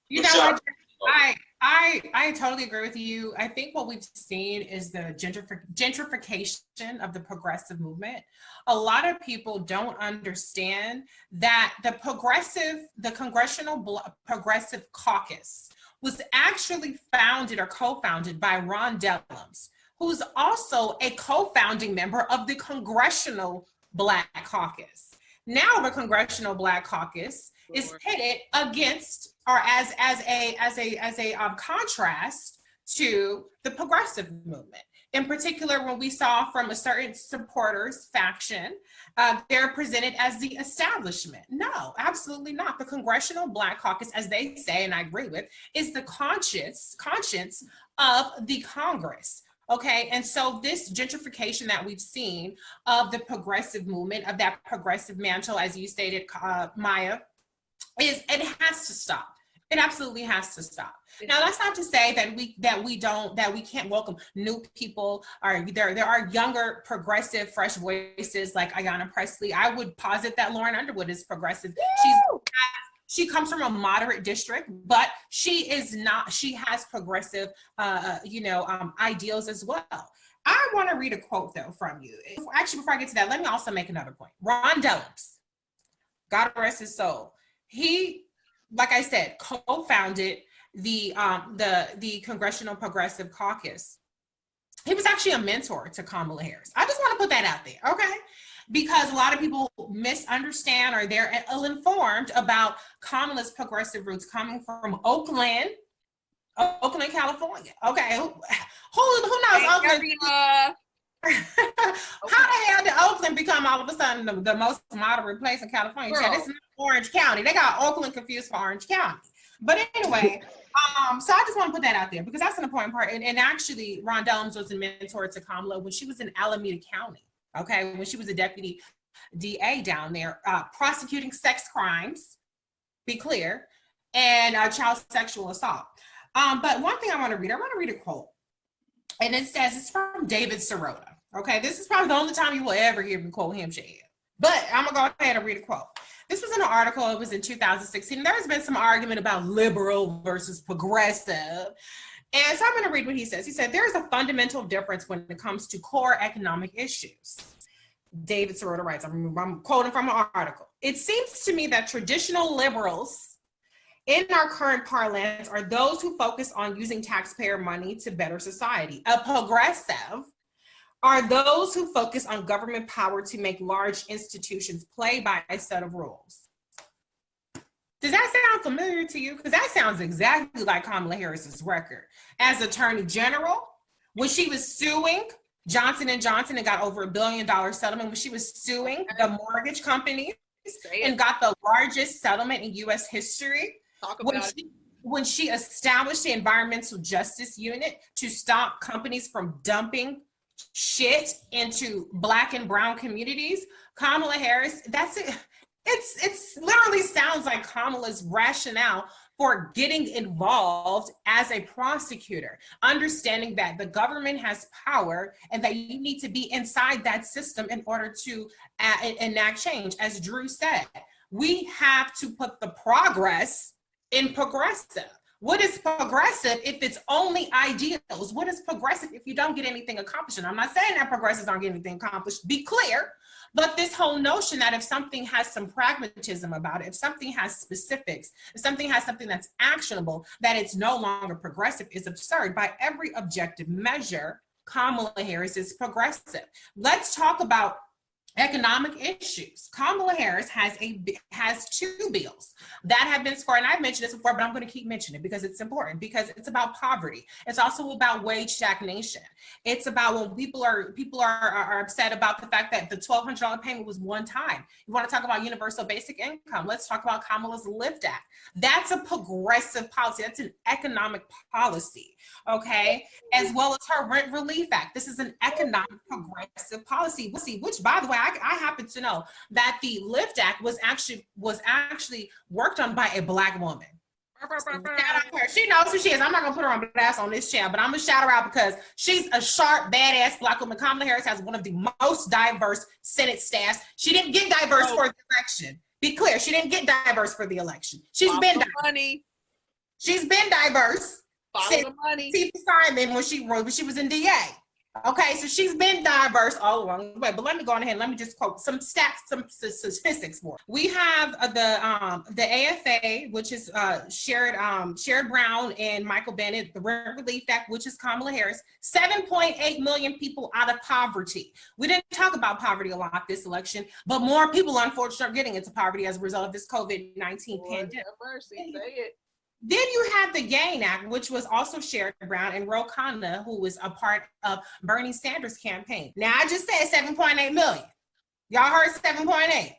You know, I totally agree with you. I think what we've seen is the gentrification of the progressive movement. A lot of people don't understand that the Congressional Progressive Caucus was actually founded or co-founded by Ron Dellums, who's also a co-founding member of the Congressional Black Caucus. Now the Congressional Black Caucus is pitted against, or as a contrast to the progressive movement. In particular, when we saw from a certain supporters faction, they're presented as the establishment. No, absolutely not. The Congressional Black Caucus, as they say, and I agree with, is the conscience of the Congress. Okay, and so this gentrification that we've seen of the progressive movement, of that progressive mantle, as you stated, Maya, it has to stop. It absolutely has to stop. Now, that's not to say that we can't welcome new people. Or there are younger, progressive, fresh voices like Ayanna Pressley. I would posit that Lauren Underwood is progressive. She comes from a moderate district, but she has progressive, ideals as well. I want to read a quote though from you. Actually, before I get to that, let me also make another point. Ron Dellums, God rest his soul. He, like I said, co-founded the Congressional Progressive Caucus. He was actually a mentor to Kamala Harris. I just want to put that out there, okay? Because a lot of people misunderstand or they're ill-informed about Kamala's progressive roots coming from Oakland, California. Okay, who knows Oakland? How the hell did Oakland become all of a sudden the most moderate place in California? It's not Orange County. They got Oakland confused for Orange County. But anyway, so I just want to put that out there because that's an important part. And actually, Ron Dellums was a mentor to Kamala when she was in Alameda County. Okay, when she was a deputy DA down there, prosecuting sex crimes, be clear, and child sexual assault. But one thing I want to read a quote. And it says, it's from David Sirota. Okay, this is probably the only time you will ever hear me quote him, Chad. But I'm going to go ahead and read a quote. This was in an article, it was in 2016. There's been some argument about liberal versus progressive. And so I'm going to read what he says. He said, there's a fundamental difference when it comes to core economic issues. David Sirota writes, I'm quoting from an article. It seems to me that traditional liberals in our current parlance are those who focus on using taxpayer money to better society. A progressive are those who focus on government power to make large institutions play by a set of rules. Does that sound familiar to you? Because that sounds exactly like Kamala Harris's record. As Attorney General, when she was suing Johnson & Johnson and got over $1 billion settlement, when she was suing the mortgage companies and got the largest settlement in U.S. history, when she established the Environmental Justice Unit to stop companies from dumping shit into Black and brown communities, Kamala Harris, that's it. It's literally sounds like Kamala's rationale for getting involved as a prosecutor, understanding that the government has power and that you need to be inside that system in order to enact change. As Drew said, we have to put the progress in progressive. What is progressive if it's only ideals? What is progressive if you don't get anything accomplished? And I'm not saying that progressives aren't getting anything accomplished, be clear, but this whole notion that if something has some pragmatism about it, if something has specifics, if something has something that's actionable, that it's no longer progressive is absurd. By every objective measure, Kamala Harris is progressive. Let's talk about economic issues. Kamala Harris has two bills that have been scored, and I've mentioned this before, but I'm going to keep mentioning it because it's important, because it's about poverty. It's also about wage stagnation. It's about when people are upset about the fact that the $1,200 payment was one time. You want to talk about universal basic income? Let's talk about Kamala's LIFT Act. That's a progressive policy. That's an economic policy, okay? As well as her Rent Relief Act. This is an economic progressive policy, which, by the way, I happen to know that the LIFT Act was actually worked on by a Black woman. Shout out to her. She knows who she is. I'm not gonna put her on blast on this channel, but I'm gonna shout her out because she's a sharp, badass black woman. Kamala Harris has one of the most diverse Senate staffs. She didn't get diverse for the election. Be clear, she didn't get diverse for the election. She's been diverse. She's been diverse. Follow the money. Simon when she was in DA. Okay, so she's been diverse all along the way. But let me go on ahead and let me just quote some stats, some statistics for her. We have the AFA, which is Sherrod Brown and Michael Bennett, the Rent Relief Act, which is Kamala Harris, 7.8 million people out of poverty. We didn't talk about poverty a lot this election, but more people, unfortunately, are getting into poverty as a result of this COVID-19 pandemic. Mercy, say it. Then you have the GAIN Act, which was also Sherrod Brown and Ro Khanna, who was a part of Bernie Sanders' campaign. Now, I just said 7.8 million. Y'all heard 7.8.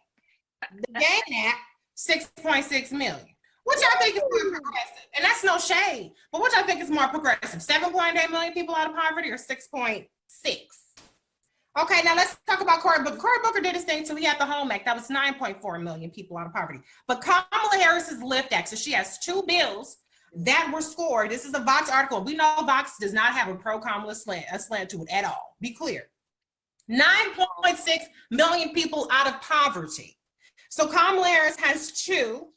The GAIN Act, 6.6 million. What y'all think is more progressive? And that's no shade, but what y'all think is more progressive? 7.8 million people out of poverty or 6.6? Okay, now let's talk about Cory Booker. Cory Booker did his thing too. He had the Home Act. That was 9.4 million people out of poverty. But Kamala Harris's LIFT Act, so she has two bills that were scored. This is a Vox article. We know Vox does not have a pro-Kamala slant to it at all. Be clear. 9.6 million people out of poverty. So Kamala Harris has two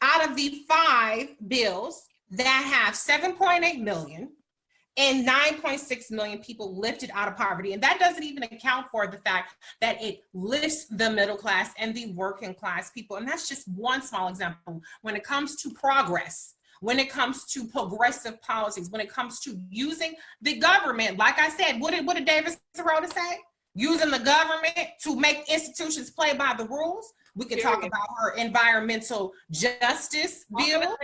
out of the 5 bills that have 7.8 million and 9.6 million people lifted out of poverty. And that doesn't even account for the fact that it lifts the middle class and the working class people. And that's just one small example. When it comes to progress, when it comes to progressive policies, when it comes to using the government, like I said, what did David Sirota say? Using the government to make institutions play by the rules. We can talk about her environmental justice bill.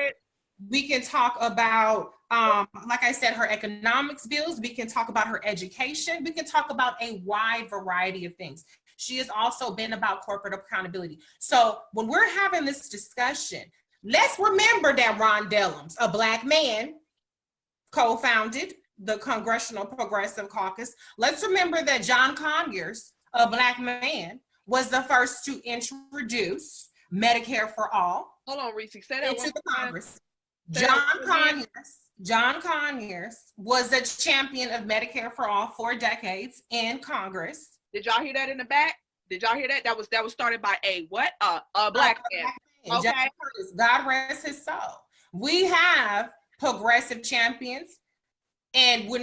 We can talk about, like I said, her economics bills. We can talk about her education. We can talk about a wide variety of things. She has also been about corporate accountability. So when we're having this discussion, let's remember that Ron Dellums, a Black man, co-founded the Congressional Progressive Caucus. Let's remember that John Conyers, a Black man, was the first to introduce Medicare for all. Hold on, Reecie, say that into the Congress. John Conyers was a champion of Medicare for all for decades in Congress. Did y'all hear that in the back? Did y'all hear that? That was started by a what? A Black man. Okay. God rest his soul. We have progressive champions. And what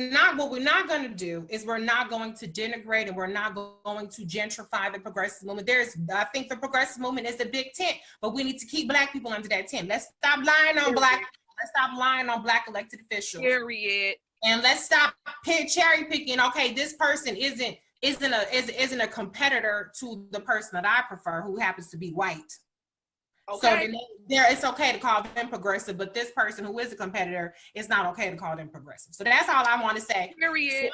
we're not going to do is we're not going to denigrate and we're not going to gentrify the progressive movement. I think the progressive movement is a big tent, but we need to keep Black people under that tent. Let's stop lying on Black people. Let's stop lying on Black elected officials. Period. And let's stop cherry picking. Okay, this person isn't a competitor to the person that I prefer, who happens to be white. Okay. So it's okay to call them progressive, but this person who is a competitor, it's not okay to call them progressive. So that's all I want to say. Period.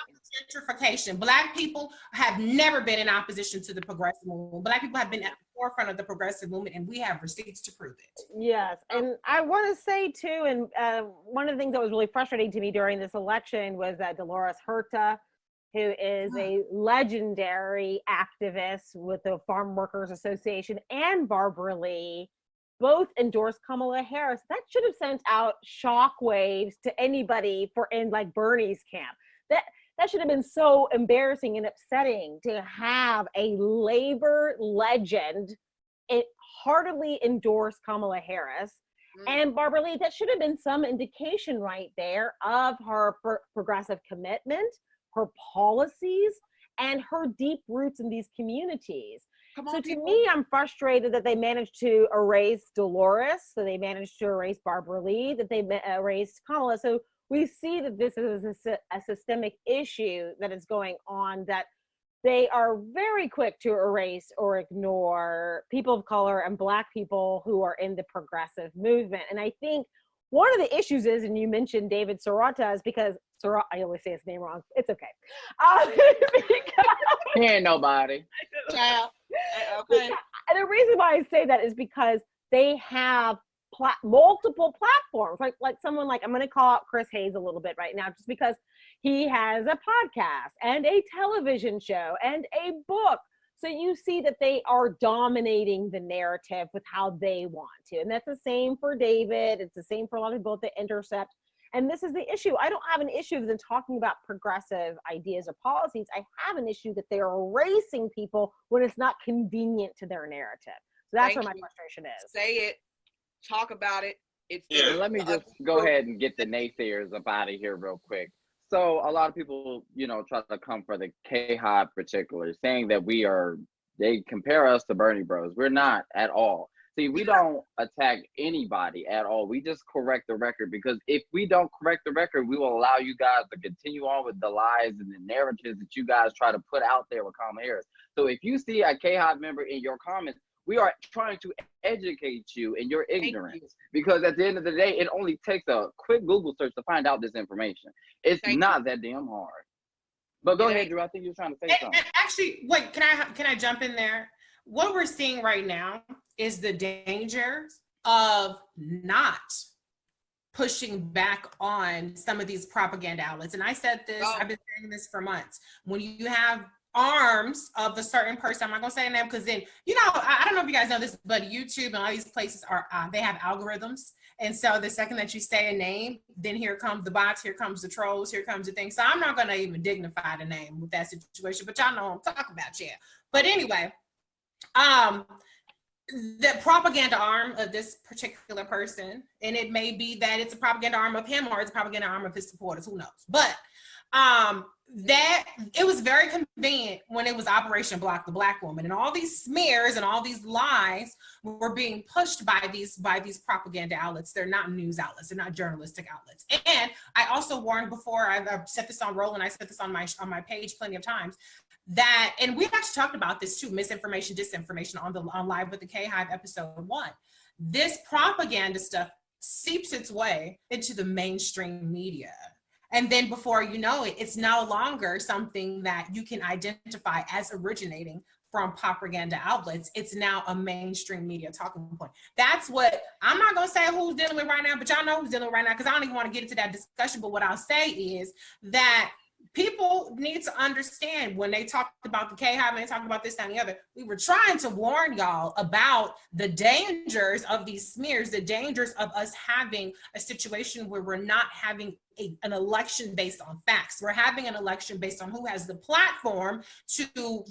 Gentrification. Black people have never been in opposition to the progressive movement. Black people have been at the forefront of the progressive movement, and we have receipts to prove it. Yes, and I want to say too, and one of the things that was really frustrating to me during this election was that Dolores Huerta, who is a legendary activist with the Farm Workers Association, and Barbara Lee, both endorsed Kamala Harris. That should have sent out shockwaves to anybody in like Bernie's camp. That should have been so embarrassing and upsetting to have a labor legend heartily endorse Kamala Harris. And Barbara Lee, that should have been some indication right there of her progressive commitment, her policies, and her deep roots in these communities. So to me, I'm frustrated that they managed to erase Dolores, so they managed to erase Barbara Lee, that they erased Kamala. So we see that this is a systemic issue that is going on, that they are very quick to erase or ignore people of color and Black people who are in the progressive movement. And I think one of the issues is, and you mentioned David Sirota, is because I always say his name wrong. It's okay. He ain't nobody. Child. Okay. And the reason why I say that is because they have multiple platforms. Like someone like, I'm going to call out Chris Hayes a little bit right now, just because he has a podcast and a television show and a book. So you see that they are dominating the narrative with how they want to. And that's the same for David. It's the same for a lot of people at The Intercept. And this is the issue. I don't have an issue with them talking about progressive ideas or policies. I have an issue that they are erasing people when it's not convenient to their narrative. So that's where my frustration is. Say it. Talk about it. And let me just go ahead and get the naysayers up out of here real quick. So a lot of people, try to come for the KHive particular, saying that they compare us to Bernie Bros. We're not at all. See, we don't attack anybody at all. We just correct the record, because if we don't correct the record, we will allow you guys to continue on with the lies and the narratives that you guys try to put out there with Kamala Harris. So if you see a KHive member in your comments, we are trying to educate you in your ignorance, because at the end of the day, it only takes a quick Google search to find out this information. It's not that damn hard. But go ahead, Drew. I think you're trying to say something. Actually, wait, can I jump in there? What we're seeing right now is the dangers of not pushing back on some of these propaganda outlets. And I said this, I've been saying this for months. When you have arms of a certain person, I'm not gonna say a name, because then, I don't know if you guys know this, but YouTube and all these places they have algorithms. And so the second that you say a name, then here comes the bots, here comes the trolls, here comes the thing. So I'm not gonna even dignify the name with that situation, but y'all know what I'm talking about, yeah. But anyway, the propaganda arm of this particular person, and it may be that it's a propaganda arm of him or it's a propaganda arm of his supporters, who knows? But that it was very convenient when it was Operation Block the Black Woman, and all these smears and all these lies were being pushed by these propaganda outlets. They're not news outlets, they're not journalistic outlets. And I also warned before, I've set this on roll, and I set this on my page plenty of times, that, and we've actually talked about this too, misinformation, disinformation on Live with the KHive episode 1. This propaganda stuff seeps its way into the mainstream media. And then before you know it, it's no longer something that you can identify as originating from propaganda outlets. It's now a mainstream media talking point. That's what, I'm not gonna say who's dealing with right now, but y'all know who's dealing with right now, because I don't even want to get into that discussion. But what I'll say is that people need to understand, when they talked about the KHive and they talked about this and the other, we were trying to warn y'all about the dangers of these smears, the dangers of us having a situation where we're not having an election based on facts. We're having an election based on who has the platform to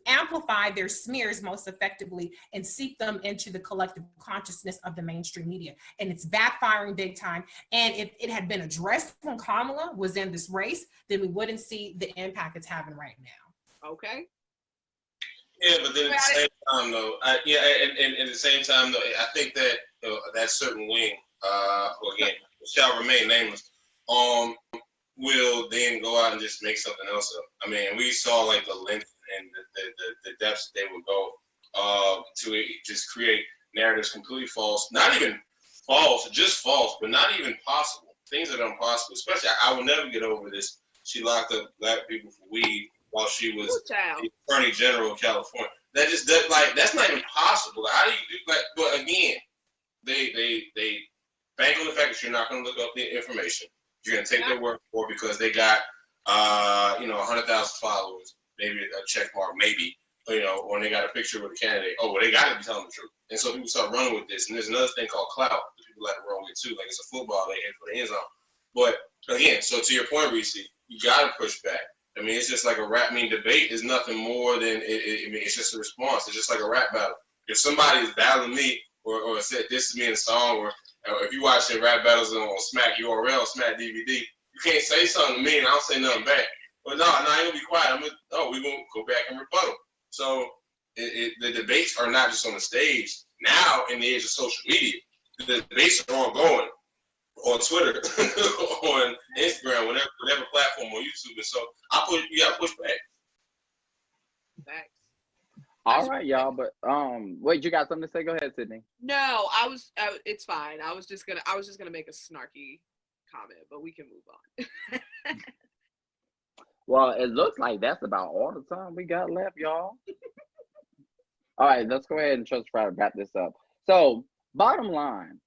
amplify their smears most effectively and seep them into the collective consciousness of the mainstream media. And it's backfiring big time. And if it had been addressed when Kamala was in this race, then we wouldn't see the impact it's having right now. Okay. Yeah, but then at the same time, though, and at the same time, though, I think that that certain wing, again, shall remain nameless, will then go out and just make something else up. I mean, we saw like the length and the depths that they would go to just create narratives completely false, not even false, just false, but not even possible. Things that are impossible. Especially, I will never get over this. She locked up black people for weed while she was the Attorney General of California. That's not even possible. How do you do that? But again, they bank on the fact that you're not going to look up the information. You're going to take their word for it because they got 100,000 followers, maybe a check mark, maybe, or they got a picture with a candidate. Oh, well, they got to be telling the truth. And so people start running with this. And there's another thing called clout that people like to run with too. Like it's a football they hit for the end zone. But again, so to your point, Reecie, you got to push back. I mean, it's just like a rap. I mean, debate is nothing more than it's just a response. It's just like a rap battle. If somebody is battling me or said this is me in a song, or if you watch the rap battles on Smack URL, Smack DVD, you can't say something to me and I don't say nothing back. But no, I ain't gonna be quiet. We're gonna go back and rebuttal. So the debates are not just on the stage. Now, in the age of social media, the debates are ongoing on Twitter, on Instagram, whatever platform, on YouTube. And so you gotta push back. Thanks. All right, y'all. But wait, you got something to say? Go ahead, Sydney. No, it's fine. I was just gonna make a snarky comment, but we can move on. Well, it looks like that's about all the time we got left, y'all. All right, let's go ahead and try to wrap this up. So, bottom line,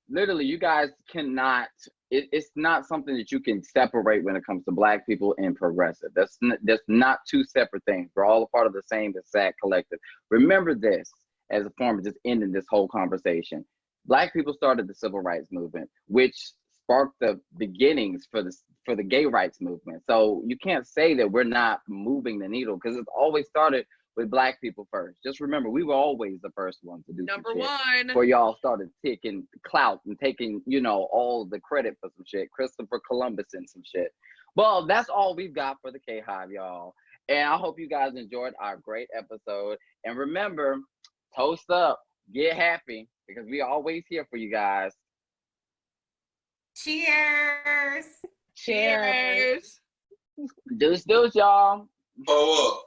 literally, you guys cannot it's not something that you can separate when it comes to Black people and progressive. That's not two separate things. We're all a part of the same exact collective. Remember this as a form of just ending this whole conversation. Black people started the civil rights movement, which sparked the beginnings for the gay rights movement. So you can't say that we're not moving the needle, because it's always started with Black people first. Just remember, we were always the first ones to do Number some shit one. before y'all started taking clout and taking, all the credit for some shit. Christopher Columbus and some shit. Well, that's all we've got for the KHive, y'all. And I hope you guys enjoyed our great episode. And remember, toast up, get happy, because we always here for you guys. Cheers. Cheers. Deuce, y'all. Bow up.